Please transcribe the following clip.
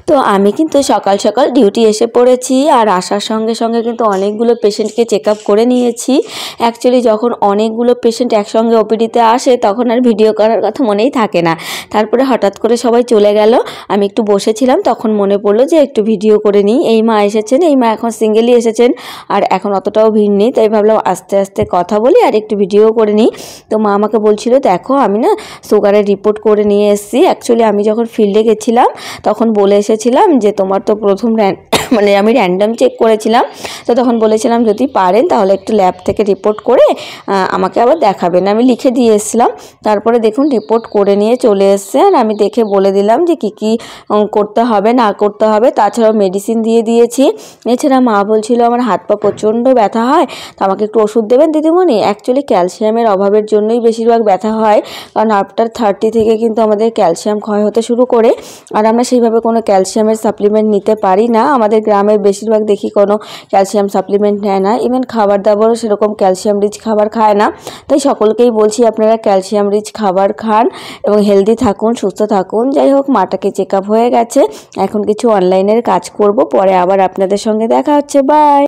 তো আমি কিন্তু সকাল সকাল ডিউটি এসে পড়েছি আর আসার সঙ্গে সঙ্গে কিন্তু অনেকগুলো পেশেন্টকে চেক আপ করে নিয়েছি। অ্যাকচুয়ালি যখন অনেকগুলো পেশেন্ট একসঙ্গে ওপিডিতে আসে তখন আর ভিডিও করার কথা মনেই থাকে না। তারপরে হঠাৎ করে সবাই চলে গেল, আমি একটু বসেছিলাম, তখন মনে পড়লো যে একটু ভিডিও করে নিই। এই মা এসেছেন, এই মা এখন সিঙ্গেলি এসেছেন আর এখন অতটাও ভিড় নেই, তাই ভাবলাম আস্তে আস্তে কথা বলি আর একটু ভিডিও করে নিই। তো মা আমাকে বলছিল দেখো আমি না সুগারের রিপোর্ট করে নিয়ে এসেছি। অ্যাকচুয়ালি আমি যখন ফিল্ডে গেছিলাম তখন বলে এসেছিলাম যে তোমার তো প্রথম মানে আমি র্যান্ডাম চেক করেছিলাম, তো তখন বলেছিলাম যদি পারেন তাহলে একটু ল্যাব থেকে রিপোর্ট করে আমাকে আবার দেখাবেন। আমি লিখে দিয়ে এসেছিলাম। তারপরে দেখুন রিপোর্ট করে নিয়ে চলে এসছে আর আমি দেখে বলে দিলাম যে কী করতে হবে না করতে হবে, তাছাড়াও মেডিসিন দিয়ে দিয়েছি। এছাড়া মা বলছিল আমার হাত পা প্রচণ্ড ব্যথা হয়, তো আমাকে একটু ওষুধ দেবেন দিদিমণি। অ্যাকচুয়ালি ক্যালসিয়ামের অভাবের জন্যই বেশিরভাগ ব্যথা হয়, কারণ আফটার 30 থেকে কিন্তু আমাদের ক্যালসিয়াম ক্ষয় হতে শুরু করে আর আমরা সেইভাবে কোনো ক্যালসিয়ামের সাপ্লিমেন্ট নিতে পারি না। আমাদের গ্রামের বেশিরভাগ দেখি কোনো ক্যালসিয়াম সাপ্লিমেন্ট নেয় না, ইভেন খাবার দাবারও সেরকম ক্যালসিয়াম রিচ খাবার খায় না। তাই সকলকেই বলছি আপনারা ক্যালসিয়াম রিচ খাবার খান এবং হেলদি থাকুন, সুস্থ থাকুন। যাই হোক, মাটাকে চেক আপ হয়ে গেছে, এখন কিছু অনলাইনের কাজ করব, পরে আবার আপনাদের সঙ্গে দেখা হচ্ছে। বাই।